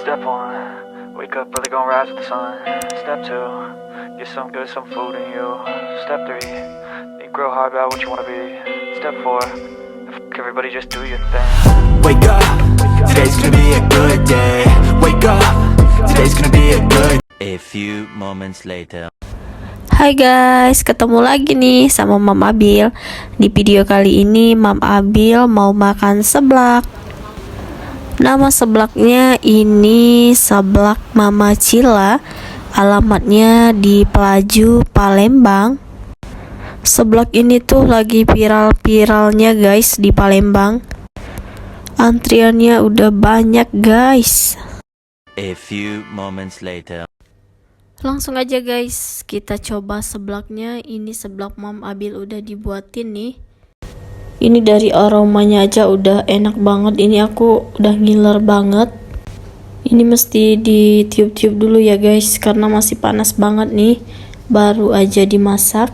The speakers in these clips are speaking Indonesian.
Step one, wake up early, gonna rise with the sun. Step two, get some good, some food in you. Step three, think real hard about what you wanna be. Step four, everybody just do your thing. Wake up, today's gonna be a good day. Wake up, today's gonna be a good. A few moments later. Hai guys, ketemu lagi nih sama Mam Abil. Di video kali ini Mam Abil mau makan seblak. Nama seblaknya ini seblak Mama Cila. Alamatnya di Pelaju, Palembang. Seblak ini tuh lagi viral-viralnya guys di Palembang. Antriannya udah banyak guys. A few moments later. Langsung aja guys, kita coba seblaknya. Ini seblak Mam Abil udah dibuatin nih. Ini dari aromanya aja udah enak banget. Ini aku udah ngiler banget. Ini mesti ditiup-tiup dulu ya guys, karena masih panas banget nih. Baru aja dimasak.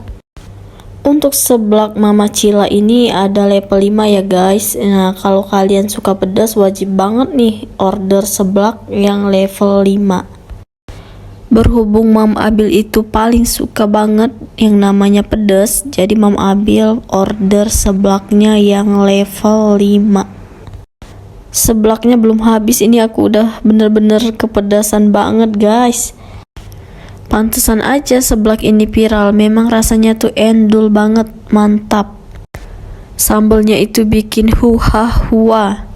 Untuk seblak Mama Cila ini ada level 5 ya guys. Nah, kalau kalian suka pedas wajib banget nih order seblak yang level 5. Berhubung Mam Abil itu paling suka banget yang namanya pedas, jadi Mam Abil order seblaknya yang level 5. Seblaknya belum habis, ini aku udah bener-bener kepedasan banget guys. Pantesan aja seblak ini viral, memang rasanya tuh endul banget, mantap. Sambelnya itu bikin huha-hua.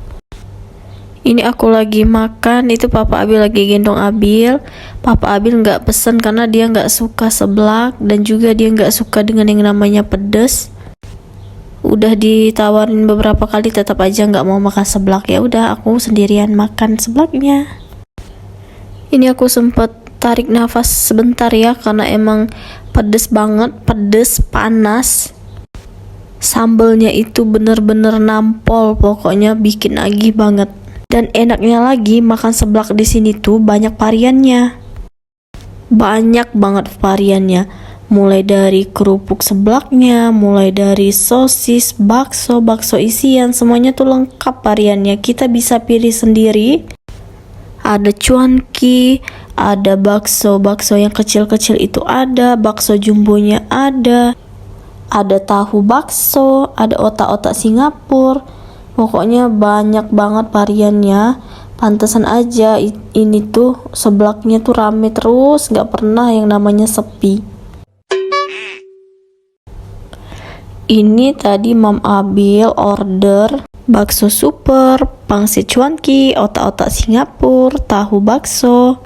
Ini aku lagi makan, itu Papa Abil lagi gendong Abil. Papa Abil nggak pesen karena dia nggak suka seblak dan juga dia nggak suka dengan yang namanya pedas. Udah ditawarin beberapa kali tetap aja nggak mau makan seblak. Ya udah aku sendirian makan seblaknya. Ini aku sempet tarik nafas sebentar ya karena emang pedes banget, pedes panas. Sambelnya itu bener-bener nampol, pokoknya bikin nagih banget. Dan enaknya lagi makan seblak di sini tuh banyak variannya. Banyak banget variannya. Mulai dari kerupuk seblaknya, mulai dari sosis, bakso, bakso isian, semuanya tuh lengkap variannya. Kita bisa pilih sendiri. Ada cuanki, ada bakso yang kecil-kecil itu ada, bakso jumbonya ada tahu bakso, ada otak-otak Singapura. Pokoknya banyak banget variannya. Pantesan aja ini tuh seblaknya tuh rame terus, nggak pernah yang namanya sepi. Ini tadi Mam Abil order bakso super, pangsit cuanki, otak-otak Singapura, tahu bakso.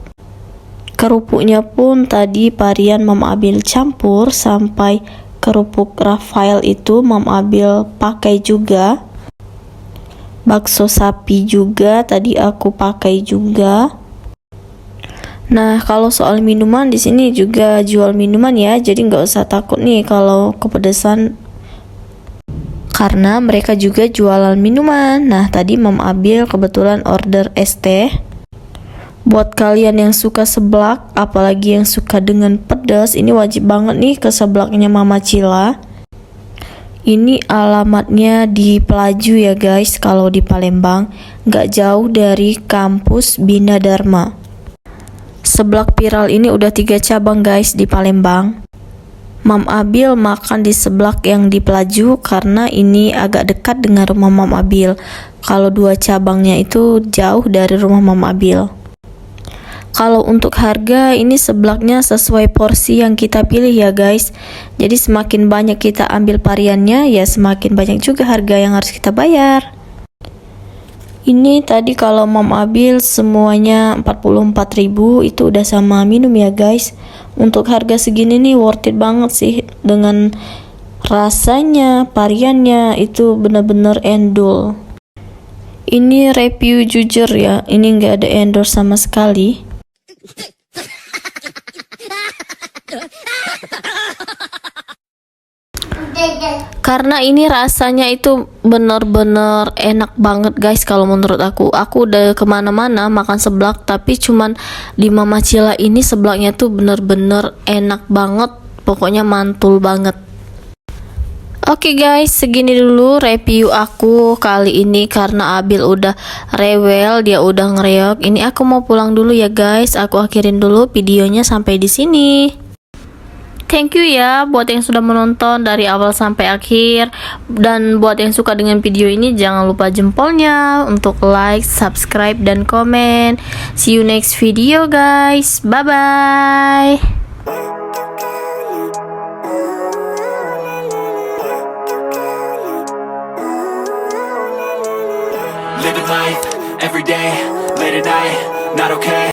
Kerupuknya pun tadi varian Mam Abil campur, sampai kerupuk Rafael itu Mam Abil pakai juga. Bakso sapi juga tadi aku pakai juga. Nah, kalau soal minuman di sini juga jual minuman ya, jadi nggak usah takut nih kalau kepedesan, karena mereka juga jualan minuman. Nah, tadi Mam Abil kebetulan order es teh. Buat kalian yang suka seblak, apalagi yang suka dengan pedas, ini wajib banget nih ke seblaknya Mama Cila. Ini alamatnya di Pelaju ya guys, kalau di Palembang, nggak jauh dari kampus Bina Dharma. Seblak viral ini udah 3 cabang guys di Palembang. Mam Abil makan di seblak yang di Pelaju karena ini agak dekat dengan rumah Mam Abil. Kalau 2 cabangnya itu jauh dari rumah Mam Abil. Kalau untuk harga, ini seblaknya sesuai porsi yang kita pilih ya guys. Jadi semakin banyak kita ambil variannya, ya semakin banyak juga harga yang harus kita bayar. Ini tadi kalau Mam Abil semuanya 44.000, itu udah sama minum ya guys. Untuk harga segini nih worth it banget sih. Dengan rasanya, variannya itu bener-bener endul. Ini review jujur ya, ini nggak ada endorse sama sekali. Karena ini rasanya itu bener-bener enak banget guys. Kalau menurut aku udah kemana-mana makan seblak, tapi cuman di Mama Cila ini seblaknya tuh bener-bener enak banget, pokoknya mantul banget. Oke guys, segini dulu review aku kali ini karena Abil udah rewel, dia udah ngereok. Ini aku mau pulang dulu ya guys. Aku akhirin dulu videonya sampai di sini. Thank you ya buat yang sudah menonton dari awal sampai akhir. Dan buat yang suka dengan video ini jangan lupa jempolnya untuk like, subscribe, dan komen. See you next video guys. Bye bye. Living life, every day, late at night, not okay.